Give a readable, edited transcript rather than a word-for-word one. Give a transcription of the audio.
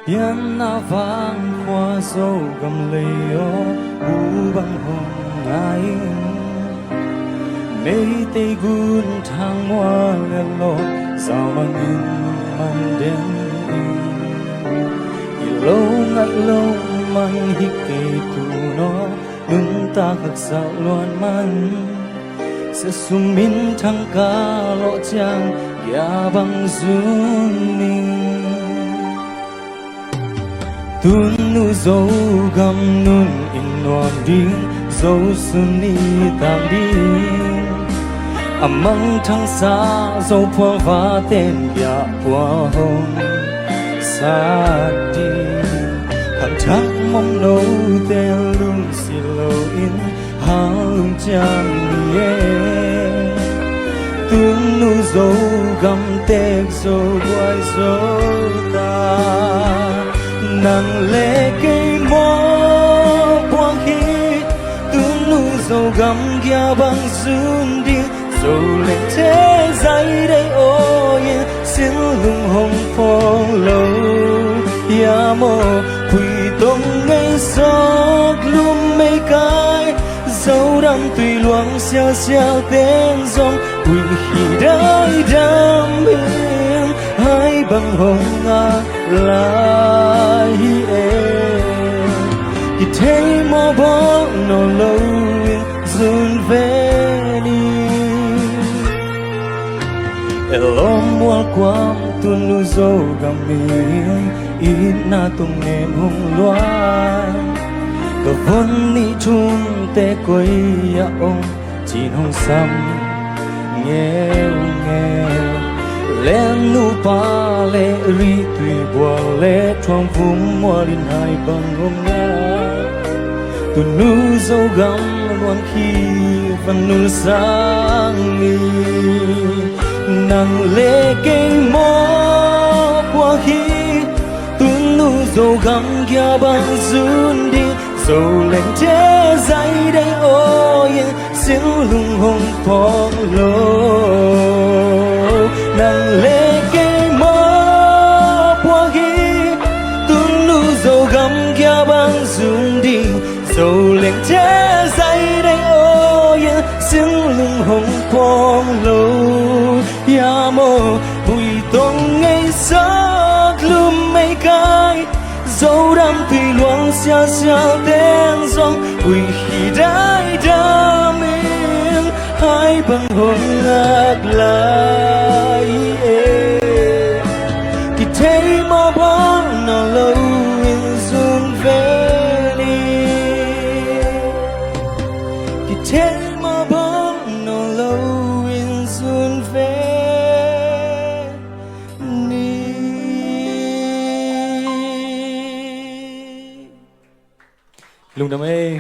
Yên na vang hoa dâu gầm lây ô u băng hồng ngái mây tây gun thang hoa lê lô sao mang in man đen lâu ngắt lâu man hi kê tu nó nung ta khắc sao loan man sẽ sum min thang ca lộ chang ya băng dun mình tun nu dâu gam nun in noam ding dâu sun ni tam ding amang thang sa dâu phua va tên ya phua hồng sa đi khang thắc mong nâu tên lung si lâu in hang chang ye tun nu dâu gam tek dâu quay dâu ta nàng lệ cây mó quang khí tướng nu dầu găm kia bằng dùn đi dầu lên thế giấy đây ôi xin lùng hồng phong lâu ya mô quỳ tông ngay gió lùm mây cái dấu đắm tùy loang xeo xeo tên dòng quỳ khi đáy đam hiền hai bằng hồng ngà lại em thì thấy mơ bó nó lâu dùn về đi elom mua quam tuôn nu dâu gam miếng ít na tung nền hùng loan cờ vốn ni chung tê quay ya ông chín hồng xăm nghèo nghèo lên nu pa lệ ri tùy bùa lệ trong vùng mùa đến hai bằng hôm nga tu nu dâu gam loan khi vẫn nu sang mi nàng lệ cây mó qua khi tu nu dâu gam kia bằng dùn đi dâu lên thế giấy đây ôi xin lung hồng phong lô nàng lệ cây mơ qua khi tuôn nu dầu găm kia bằng dùn đi dầu lên thế giấy đây ôi xin lung hồng phong lâu ya mô bùi tông ngay sắc lùm mây cái dấu đắm tùy loang xa xa tên dòng quỳ khi đáy đam yên hai bằng hồn ngạc lại em thì thấy mơ bó nào lâu in dùn về đi thì thấy mơ bó nào lâu in dùn về Lung đam ê